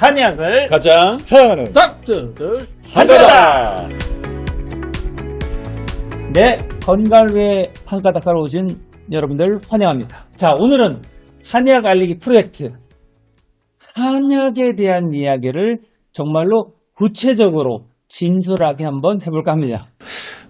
한약을 가장 사랑하는 닥터들 한가닥. 네, 건강을 위해 한가닥하러 오신 여러분들 환영합니다. 자, 오늘은 한약 알리기 프로젝트 한약에 대한 이야기를 정말로 구체적으로 진솔하게 한번 해볼까 합니다.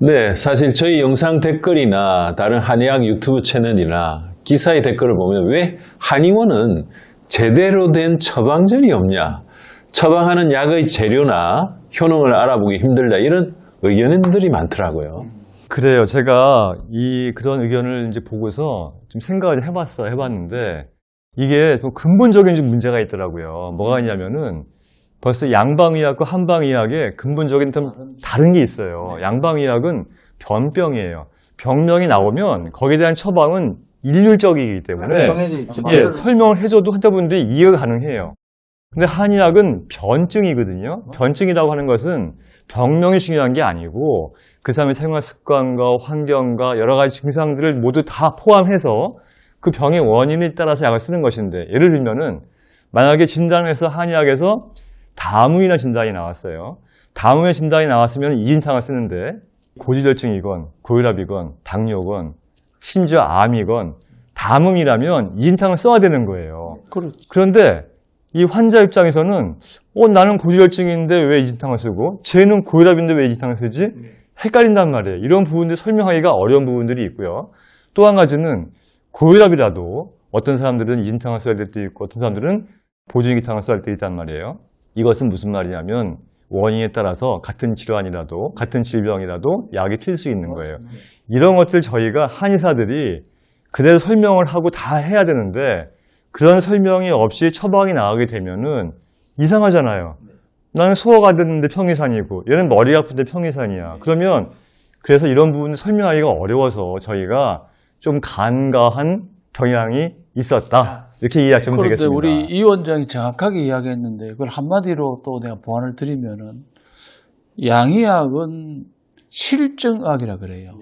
네, 사실 저희 영상 댓글이나 다른 한의학 유튜브 채널이나 기사의 댓글을 보면 왜 한의원은 제대로 된 처방전이 없냐, 처방하는 약의 재료나 효능을 알아보기 힘들다, 이런 의견들이 많더라고요. 그래요. 제가 그런 의견을 이제 보고서 좀 생각을 해봤는데 이게 좀 근본적인 좀 문제가 있더라고요. 뭐가 있냐면은 벌써 양방의학과 한방의학에 근본적인 좀 다른 게 있어요. 양방의학은 변병이에요. 병명이 나오면 거기에 대한 처방은 일률적이기 때문에 설명을 해줘도 환자분들이 이해가 가능해요. 근데 한의학은 변증이거든요. 변증이라고 하는 것은 병명이 중요한 게 아니고 그 사람의 생활 습관과 환경과 여러 가지 증상들을 모두 다 포함해서 그 병의 원인에 따라서 약을 쓰는 것인데, 예를 들면은 만약에 진단에서 한의학에서 다무이나 진단이 나왔어요. 다무이나 진단이 나왔으면 이진탕을 쓰는데 고지혈증이건 고혈압이건 당뇨건 심지어 암이건 담음이라면 이진탕을 써야 되는 거예요. 그런데 이 환자 입장에서는 나는 고지혈증인데 왜 이진탕을 쓰고 쟤는 고혈압인데 왜 이진탕을 쓰지? 헷갈린단 말이에요. 이런 부분들 설명하기가 어려운 부분들이 있고요. 또 한 가지는 고혈압이라도 어떤 사람들은 이진탕을 써야 될 때도 있고 어떤 사람들은 보증기탕을 써야 될 때도 있단 말이에요. 이것은 무슨 말이냐면 원인에 따라서 같은 질환이라도 같은 질병이라도 약이 틀릴 수 있는 거예요. 이런 것들 저희가 한의사들이 그대로 설명을 하고 다 해야 되는데 그런 설명이 없이 처방이 나가게 되면은 이상하잖아요. 나는 소화가 됐는데 평이산이고 얘는 머리가 아픈데 평이산이야. 그러면 그래서 이런 부분을 설명하기가 어려워서 저희가 좀 간과한 경향이 있었다. 이렇게 이해하시면 되겠습니다. 그런데 우리 이 원장이 정확하게 이야기했는데 그걸 한마디로 또 내가 보완을 드리면은 양의학은 실증학이라 그래요.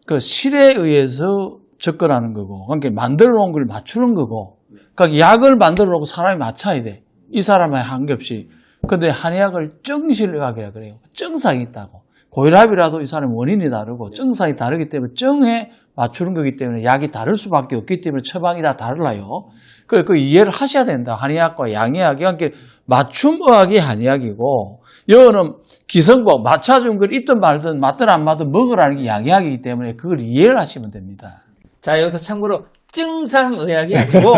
그 실에 의해서 접근하는 거고, 그러니까 만들어 놓은 걸 맞추는 거고, 그러니까 약을 만들어 놓고 사람이 맞춰야 돼. 이 사람의 한겹씩. 근데 한의학을 정실의학이라 그래요. 정상이 있다고. 고혈압이라도 이 사람의 원인이 다르고 정상이 다르기 때문에 정에 맞추는 거기 때문에 약이 다를 수밖에 없기 때문에 처방이 다 달라요. 그 이해를 하셔야 된다. 한의학과 양의학이. 그러니까 맞춤의학이 한의학이고, 여는 기성법, 맞춰준 걸 입든 말든 맞든 안 맞든 먹으라는 게 양의학이기 때문에 그걸 이해를 하시면 됩니다. 자, 여기서 참고로 증상의학이 아니고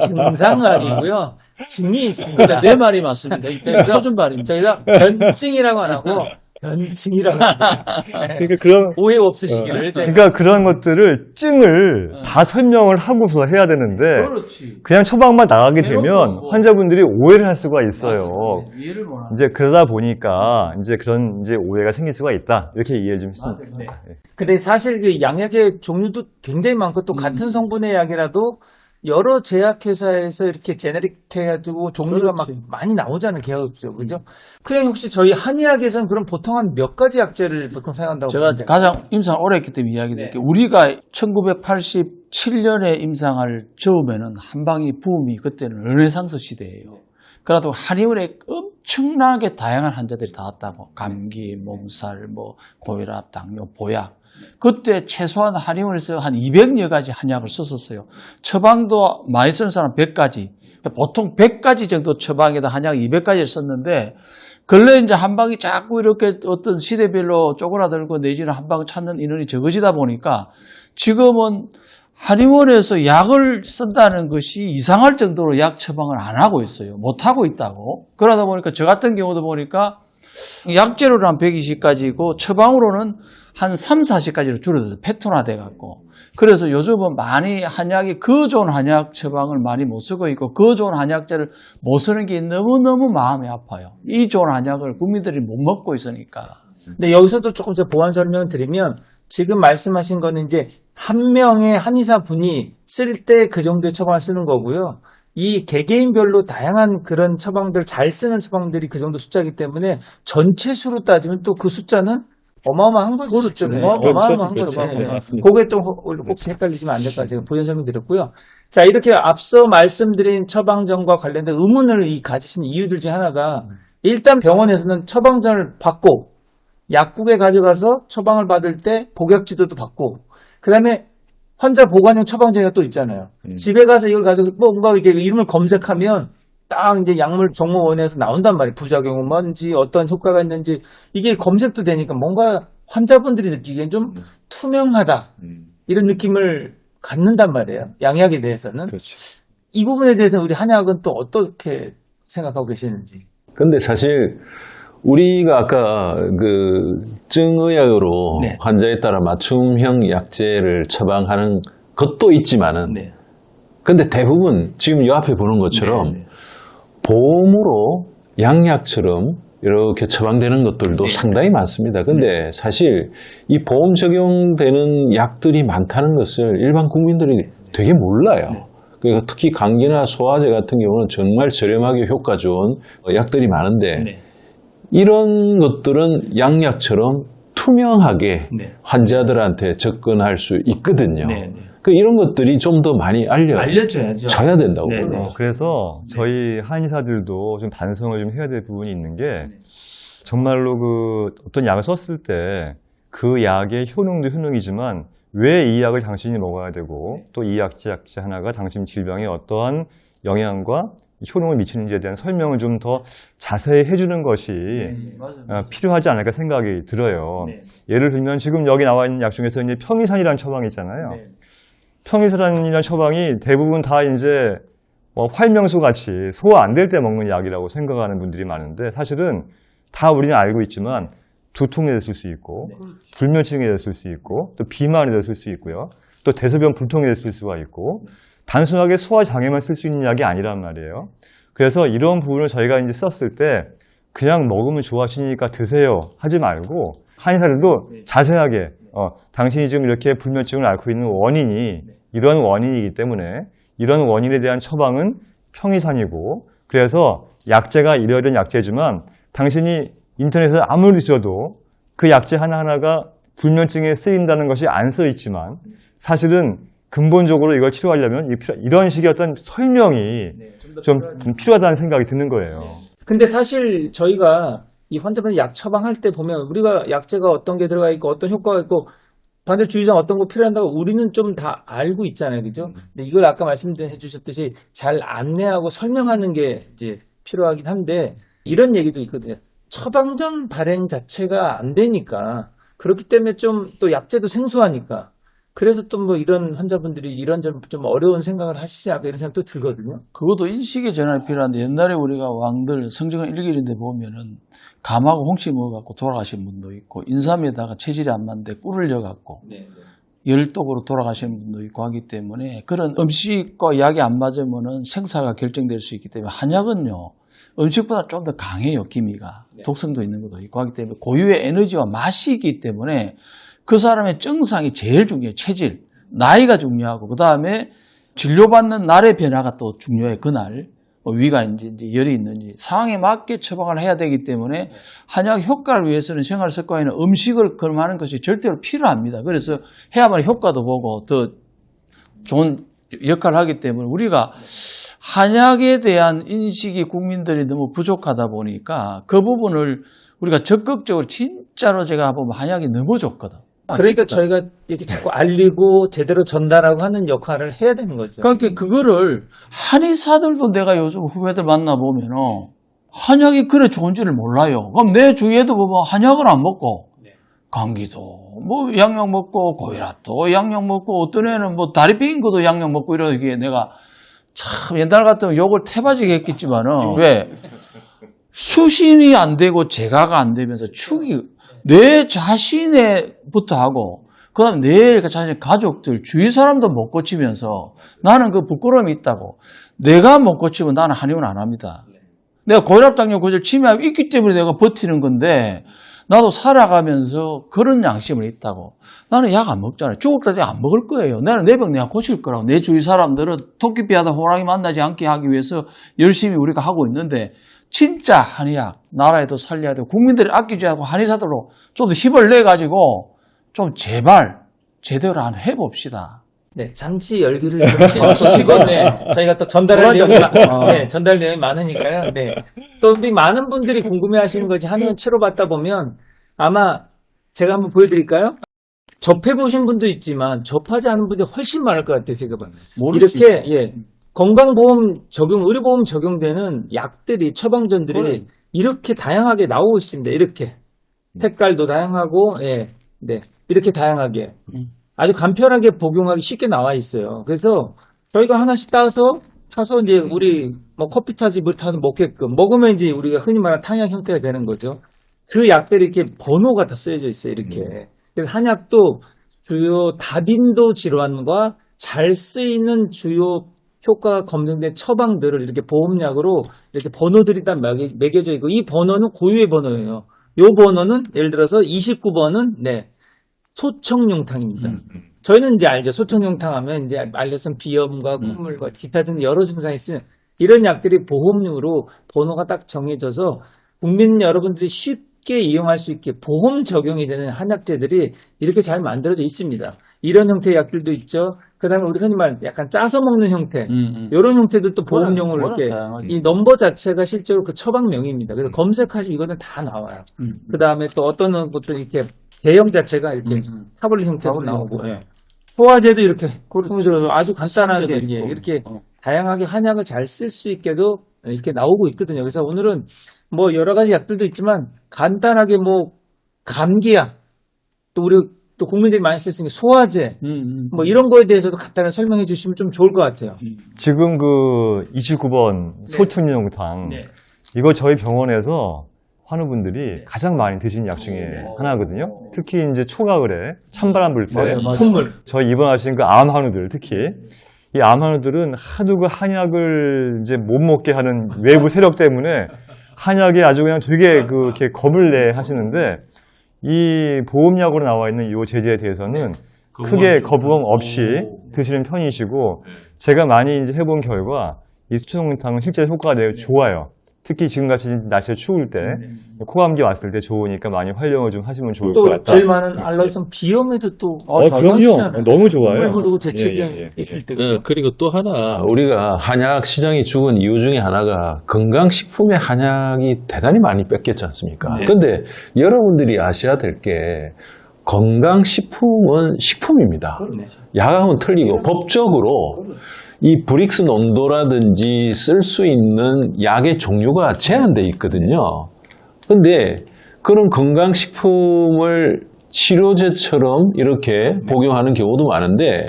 증상의학이고요. 증이 있습니다. 내 말이 맞습니다. 표준 말입니다. 저희가 변증이라고 안 하고 변증이라고 합니다. 그러니까 그런 오해 없으시기를. 그러니까 그런 것들을 증을 다 설명을 하고서 해야 되는데 그렇지. 그냥 처방만 나가게 되면 환자분들이 오해를 할 수가 있어요. 이해를 못하는. 이제 그러다 보니까 이제 그런 이제 오해가 생길 수가 있다. 이렇게 이해 좀 했으면 좋겠습니다. 근데 사실 그 양약의 종류도 굉장히 많고 또 같은 성분의 약이라도 여러 제약회사에서 이렇게 제네릭 해가지고 종류가 막 많이 나오잖아요. 계약업죠. 그죠? 그냥 혹시 저희 한의학에서는 그럼 보통 한 몇 가지 약재를 보통 사용한다고 제가 보는데? 가장 임상을 오래 했기 때문에 이야기 드릴게요. 우리가 1987년에 임상을 접으면은 한방이 붐이 그때는 르네상스 시대예요. 그래도 한의원에 엄청나게 다양한 환자들이 다 왔다고. 감기, 몸살, 고혈압, 당뇨, 보약. 그때 최소한 한의원에서 한 200여 가지 한약을 썼었어요. 처방도 많이 쓰는 사람 100가지. 보통 100가지 정도 처방에다 한약 200가지를 썼는데, 근래 이제 한방이 자꾸 이렇게 어떤 시대별로 쪼그라들고 내지는 한방을 찾는 인원이 적어지다 보니까 지금은 한의원에서 약을 쓴다는 것이 이상할 정도로 약 처방을 안 하고 있어요. 못 하고 있다고. 그러다 보니까 저 같은 경우도 보니까 약재로는 한 120가지고 처방으로는 한 3, 40가지로 줄어들어서 패턴화돼 갖고. 그래서 요즘은 많이 한약이 그 좋은 한약 처방을 많이 못 쓰고 있고 그 좋은 한약재를 못 쓰는 게 너무너무 마음이 아파요. 이 좋은 한약을 국민들이 못 먹고 있으니까. 근데 여기서도 조금 제 보완 설명을 드리면 지금 말씀하신 거는 이제 한 명의 한의사 분이 쓸 때 그 정도의 처방을 쓰는 거고요. 이 개개인별로 다양한 그런 처방들, 잘 쓰는 처방들이 그 정도 숫자이기 때문에 전체 수로 따지면 또 그 숫자는 어마어마한 거죠. 그렇죠. 어마어마한 그렇죠. 거죠. 그렇죠. 네. 맞습니다. 그게 또 혹시 헷갈리시면 안 될까 제가 보연 설명 드렸고요. 자, 이렇게 앞서 말씀드린 처방전과 관련된 의문을 가지신 이유들 중에 하나가 일단 병원에서는 처방전을 받고 약국에 가져가서 처방을 받을 때 복약 지도도 받고 그다음에 환자 보관용 처방전이 또 있잖아요. 집에 가서 이걸 가지고 뭔가 이게 이름을 검색하면 딱 이제 약물 정보원에서 나온단 말이에요. 부작용은 뭔지 어떤 효과가 있는지 이게 검색도 되니까 뭔가 환자분들이 느끼기엔 좀 투명하다 이런 느낌을 갖는단 말이에요. 양약에 대해서는. 그렇죠. 이 부분에 대해서는 우리 한약은 또 어떻게 생각하고 계시는지. 근데 사실 우리가 아까 그 증의학으로 네. 환자에 따라 맞춤형 약제를 처방하는 것도 있지만은 네. 근데 대부분 지금 요 앞에 보는 것처럼 네. 보험으로 양약처럼 이렇게 처방되는 것들도 상당히 많습니다. 근데 사실 이 보험 적용되는 약들이 많다는 것을 일반 국민들이 되게 몰라요. 그러니까 특히 감기나 소화제 같은 경우는 정말 저렴하게 효과 좋은 약들이 많은데 이런 것들은 양약처럼 투명하게 환자들한테 접근할 수 있거든요. 그 이런 것들이 좀 더 많이 알려줘야죠. 져야 된다고 보여요. 그래서 저희 한의사들도 좀 반성을 좀 해야 될 부분이 있는 게 정말로 그 어떤 약을 썼을 때 그 약의 효능도 효능이지만 왜 이 약을 당신이 먹어야 되고 또 이 약제 하나가 당신 질병에 어떠한 영향과 효능을 미치는지에 대한 설명을 좀 더 자세히 해주는 것이 필요하지 않을까 생각이 들어요. 예를 들면 지금 여기 나와 있는 약 중에서 이제 평이산이라는 처방이 있잖아요. 평이산이라는 처방이 대부분 다 이제 뭐 활명수 같이 소화 안 될 때 먹는 약이라고 생각하는 분들이 많은데 사실은 다 우리는 알고 있지만 두통이 됐을 수 있고 불면증이 됐을 수 있고 또 비만이 됐을 수 있고요. 또 대소변 불통이 됐을 수가 있고 단순하게 소화 장애만 쓸 수 있는 약이 아니란 말이에요. 그래서 이런 부분을 저희가 이제 썼을 때 그냥 먹으면 좋아지니까 드세요 하지 말고 한의사들도 자세하게 당신이 지금 이렇게 불면증을 앓고 있는 원인이 이런 원인이기 때문에 이런 원인에 대한 처방은 평이산이고 그래서 약제가 이러이러한 약제지만 당신이 인터넷에서 아무리 뒤져도 그 약제 하나하나가 불면증에 쓰인다는 것이 안 써 있지만 사실은 근본적으로 이걸 치료하려면 이런 식의 어떤 설명이 좀 필요하다는 생각이 드는 거예요. 근데 사실 저희가 이 환자분 약 처방할 때 보면 우리가 약제가 어떤 게 들어가 있고 어떤 효과가 있고 반대로 주의사항 어떤 거 필요한다고 우리는 좀 다 알고 있잖아요. 그죠? 근데 이걸 아까 말씀해 주셨듯이 잘 안내하고 설명하는 게 이제 필요하긴 한데 이런 얘기도 있거든요. 처방전 발행 자체가 안 되니까 그렇기 때문에 좀 또 약제도 생소하니까 그래서 또 뭐 이런 환자분들이 이런 좀 어려운 생각을 하시지 않을까 이런 생각도 들거든요. 그것도 인식의 전환이 필요한데 옛날에 우리가 왕들 성경을 일기인데 보면은 감하고 홍시 먹어갖고 돌아가신 분도 있고 인삼에다가 체질이 안 맞는데 꿀을 넣어갖고 열독으로 돌아가신 분도 있고 하기 때문에 그런 음식과 약이 안 맞으면은 생사가 결정될 수 있기 때문에 한약은요 음식보다 좀 더 강해요. 기미가 독성도 있는 것도 있고 하기 때문에 고유의 에너지와 맛이 있기 때문에 그 사람의 증상이 제일 중요해요. 체질, 나이가 중요하고 그 다음에 진료받는 날의 변화가 또 중요해요. 그날 위가 이제 열이 있는지 상황에 맞게 처방을 해야 되기 때문에 한약 효과를 위해서는 생활 습관에는 음식을 금하는 것이 절대로 필요합니다. 그래서 해야만 효과도 보고 더 좋은 역할을 하기 때문에 우리가 한약에 대한 인식이 국민들이 너무 부족하다 보니까 그 부분을 우리가 적극적으로 진짜로 제가 보면 한약이 너무 좋거든. 그러니까 저희가 이렇게 자꾸 알리고 제대로 전달하고 하는 역할을 해야 되는 거죠. 그러니까 그거를 한의사들도 내가 요즘 후배들 만나보면 한약이 그래 좋은지를 몰라요. 그럼 내 주위에도 보면 한약을 안 먹고 감기도 뭐 양약 먹고 고혈압도 양약 먹고 어떤 애는 뭐 다리 삐인 것도 양약 먹고 이러기에 내가 참 옛날 같으면 욕을 태바지게 했겠지만은 왜 수신이 안 되고 제가가 안 되면서 축이 내 자신에부터 하고 그다음 내 자신의 가족들 주위 사람도 못 고치면서 나는 그 부끄러움이 있다고 내가 못 고치면 나는 한의원 안 합니다. 내가 고혈압 당뇨 고절 치매가 있기 때문에 내가 버티는 건데 나도 살아가면서 그런 양심을 있다고. 나는 약 안 먹잖아요. 죽을 때도 안 먹을 거예요. 나는 내 병 내가 고칠 거라고. 내 주위 사람들은 토끼피하다 호랑이 만나지 않게 하기 위해서 열심히 우리가 하고 있는데 진짜 한의학 나라에도 살려야 되고 국민들이 아끼지 않고 한의사들로 좀 더 힘을 내가지고 좀 제발 제대로 한번 해봅시다. 네, 잠시 열기를 좀 씻어주시고, 네, 저희가 또 전달할 내용이, 네, 전달 내용이 많으니까요. 네. 또 우리 많은 분들이 궁금해 하시는 거지, 한의원 치료받다 보면 아마 제가 한번 보여드릴까요? 접해보신 분도 있지만 접하지 않은 분들이 훨씬 많을 것 같아요, 제가 보면. 모르지. 이렇게, 예, 건강보험 적용, 의료보험 적용되는 약들이, 처방전들이 그래. 이렇게 다양하게 나오고 있습니다. 이렇게. 색깔도 다양하고, 예, 네. 이렇게 다양하게. 아주 간편하게 복용하기 쉽게 나와 있어요. 그래서 저희가 하나씩 타서 이제 우리 뭐 커피 타지 물 타서 먹게끔 먹으면 이제 우리가 흔히 말하는 탕약 형태가 되는 거죠. 그 약들이 이렇게 번호가 다 쓰여져 있어요. 이렇게. 그래서 한약도 주요 다빈도 질환과 잘 쓰이는 주요 효과가 검증된 처방들을 이렇게 보험약으로 이렇게 번호들이 다 매겨져 있고, 이 번호는 고유의 번호예요. 요 번호는 예를 들어서 29번은 네. 소청용탕입니다. 저희는 이제 알죠. 소청용탕 하면 이제 알려선 비염과 콧물과 기타 등 여러 증상이 있으면 이런 약들이 보험료로 번호가 딱 정해져서 국민 여러분들이 쉽게 이용할 수 있게 보험 적용이 되는 한약재들이 이렇게 잘 만들어져 있습니다. 이런 형태의 약들도 있죠. 그 다음에 우리 흔히 말 약간 짜서 먹는 형태. 이런 형태도 또 보험용으로 워낙 이렇게 다양하게. 이 넘버 자체가 실제로 그 처방명입니다. 그래서 검색하시면 이거는 다 나와요. 그 다음에 또 어떤 것도 이렇게 대형 자체가 이렇게 타블릿 형태로 타블릿 나오고, 형태. 예. 소화제도 이렇게 통으로 아주 간단하게 상자도 예, 있고. 이렇게 다양하게 한약을 잘 쓸 수 있게도 이렇게 나오고 있거든요. 그래서 오늘은 뭐 여러 가지 약들도 있지만 간단하게 뭐 감기약, 또 우리 또 국민들이 많이 쓸 수 있는 소화제, 뭐 이런 거에 대해서도 간단하게 설명해 주시면 좀 좋을 것 같아요. 지금 그 29번 소청용탕 네. 이거 저희 병원에서 환우분들이 가장 많이 드시는 약 중에 하나거든요. 특히 이제 초가을에 찬바람 불 때 맞아요, 맞아요. 콧물. 저희 입원하신 그 암 환우들 특히 이 암 환우들은 하도 그 한약을 이제 못 먹게 하는 외부 세력 때문에 한약에 아주 그냥 되게 그 이렇게 겁을 내 하시는데 이 보험약으로 나와 있는 이 제제에 대해서는 크게 거부감 없이 드시는 편이시고 제가 많이 이제 해본 결과 이 소청용탕은 실제로 효과가 되게 좋아요. 특히 지금같이 날씨가 추울 때 코감기 왔을 때 좋으니까 많이 활용을 좀 하시면 좋을 것 또 같다. 제일 많은 알러지는 비염에도 또 그럼요. 너무 좋아요. 물 흐르고 재채기 예, 예, 예. 있을 때. 그리고 또 하나 우리가 한약 시장이 죽은 이유 중에 하나가 건강식품의 한약이 대단히 많이 뺏겼지 않습니까? 근데 여러분들이 아셔야 될 게 건강식품은 식품입니다. 약하고는 틀리고 법적으로 이 브릭스 농도라든지 쓸 수 있는 약의 종류가 제한되어 있거든요. 근데 그런 건강식품을 치료제처럼 이렇게 복용하는 경우도 많은데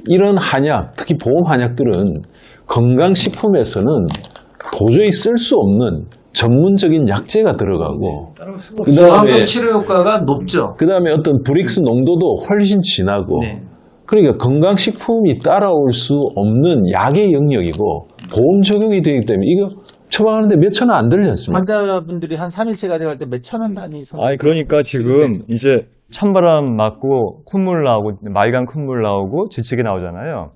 이런 한약, 특히 보험 한약들은 건강식품에서는 도저히 쓸 수 없는 전문적인 약재가 들어가고 저항도 치료 효과가 높죠. 그 다음에 어떤 브릭스 농도도 훨씬 진하고 네. 그러니까 건강식품이 따라올 수 없는 약의 영역이고 보험 적용이 되기 때문에 이거 처방하는데 몇 천 원 안 들지 않습니까? 환자분들이 한 3일치 가져갈 때 몇 천 원 단위 선. 아니 그러니까 지금 이제 찬바람 맞고 콧물 나오고 맑은 콧물 나오고 재채기 나오잖아요.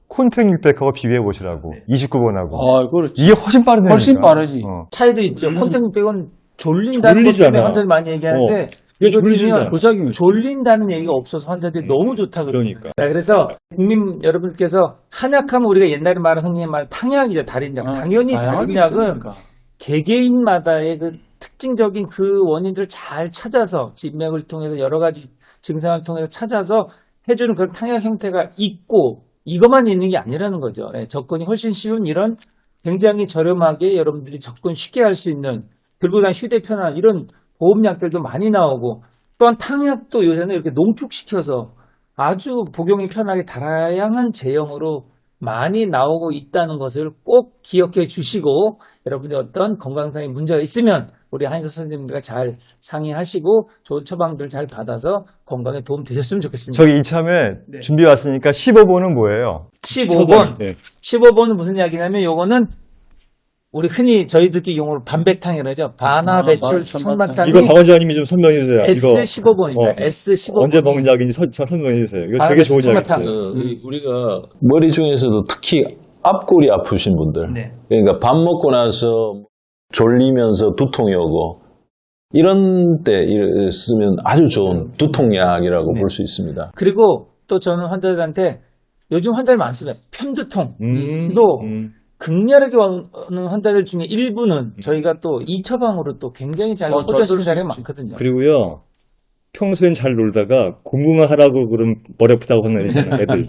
콘택 육백하고 비교해 보시라고 29번하고 아, 그렇지. 이게 훨씬 빠르다니까. 훨씬 빠르지. 차이도 있죠. 콘택 백은 졸린다는 것 졸리잖아. 때문에 환자들 많이 얘기하는데 이게 이거 졸리잖아. 쓰면 부작용이 졸린다는 얘기가 없어서 환자들이 너무 좋다 그러니까. 그러니까. 자, 그래서 국민 여러분께서 한약하면 우리가 옛날에 말한 흔히 말하는 탕약이죠. 달인약. 당연히 다양하게 달인약은 있으니까. 개개인마다의 그 특징적인 그 원인들을 잘 찾아서 진맥을 통해서 여러 가지 증상을 통해서 찾아서 해주는 그런 탕약 형태가 있고 이것만 있는 게 아니라는 거죠. 예, 접근이 훨씬 쉬운 이런 굉장히 저렴하게 여러분들이 접근 쉽게 할 수 있는 들고 다니는 휴대폰이나 이런 보험약들도 많이 나오고 또한 탕약도 요새는 이렇게 농축시켜서 아주 복용이 편하게 다양한 제형으로 많이 나오고 있다는 것을 꼭 기억해 주시고 여러분들 어떤 건강상의 문제가 있으면 우리 한의사 선생님들과 잘 상의하시고 좋은 처방들 잘 받아서 건강에 도움 되셨으면 좋겠습니다. 저기 이참에 준비 왔으니까 15번은 뭐예요? 15번. 네. 15번은 무슨 이야기냐면 요거는 우리 흔히 저희들끼리 용어로 반백탕이라고 하죠. 바나, 배출, 천마탕이 이거 박 원장님이 좀 설명해 주세요. 이거 S15번입니다. S15번. 언제 먹은 약인지 설명해 주세요. 이거 바나, 되게 배출, 좋은 천마탕. 약이에요. 우리가 머리 중에서도 특히 앞골이 아프신 분들 네. 그러니까 밥 먹고 나서 졸리면서 두통이 오고 이런 때 쓰면 아주 좋은 두통약이라고 볼 수 있습니다. 그리고 또 저는 환자들한테 요즘 환자들 많습니다. 편두통도 극렬하게 오는 환자들 중에 일부는 저희가 또 이 처방으로 또 굉장히 잘 호전시키는 사례가 많거든요. 그리고요, 평소엔 잘 놀다가 공부만 하라고 그럼 머리 아프다고 하는 애잖아요, 애들.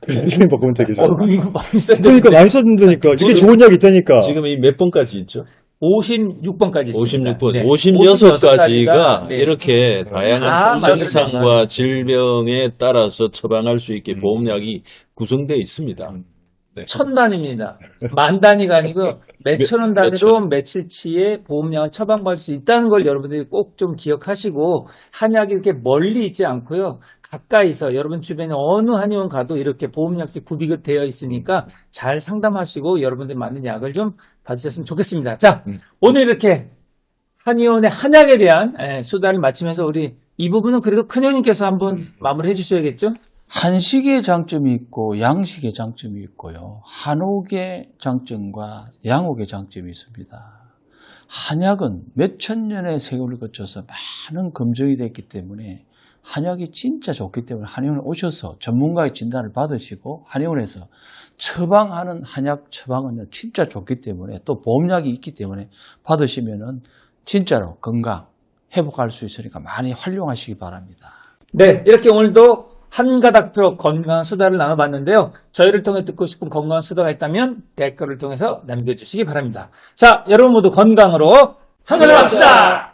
선생님 바꾸면 되게 좋아. 그럼 이거 많이 써야 그러니까 많이 썼는다니까. 이게 좋은 약이 있다니까. 지금 이 몇 번까지 있죠? 56번까지 있습니다. 56번, 네. 56가지가 네. 이렇게 다양한 다 증상과 질병에 따라서 처방할 수 있게 보험약이 구성되어 있습니다. 네. 1000단위입니다. 만 단위가 아니고 몇천 원 단위로 며칠치의 보험량을 처방받을 수 있다는 걸 여러분들이 꼭 좀 기억하시고 한약이 이렇게 멀리 있지 않고요. 가까이서 여러분 주변에 어느 한의원 가도 이렇게 보험약이 구비가 되어 있으니까 잘 상담하시고 여러분들 맞는 약을 좀 받으셨으면 좋겠습니다. 자, 오늘 이렇게 한의원의 한약에 대한 수다를 마치면서 우리 이 부분은 그래도 큰형님께서 한번 마무리해 주셔야겠죠? 한식의 장점이 있고 양식의 장점이 있고요. 한옥의 장점과 양옥의 장점이 있습니다. 한약은 몇천 년의 세월을 거쳐서 많은 검증이 됐기 때문에 한약이 진짜 좋기 때문에 한의원에 오셔서 전문가의 진단을 받으시고 한의원에서 처방하는 한약 처방은 진짜 좋기 때문에 또 보험약이 있기 때문에 받으시면은 진짜로 건강 회복할 수 있으니까 많이 활용하시기 바랍니다. 네, 이렇게 오늘도 한 가닥표 건강한 수다를 나눠봤는데요. 저희를 통해 듣고 싶은 건강한 수다가 있다면 댓글을 통해서 남겨주시기 바랍니다. 자, 여러분 모두 건강으로 한가닥 합시다!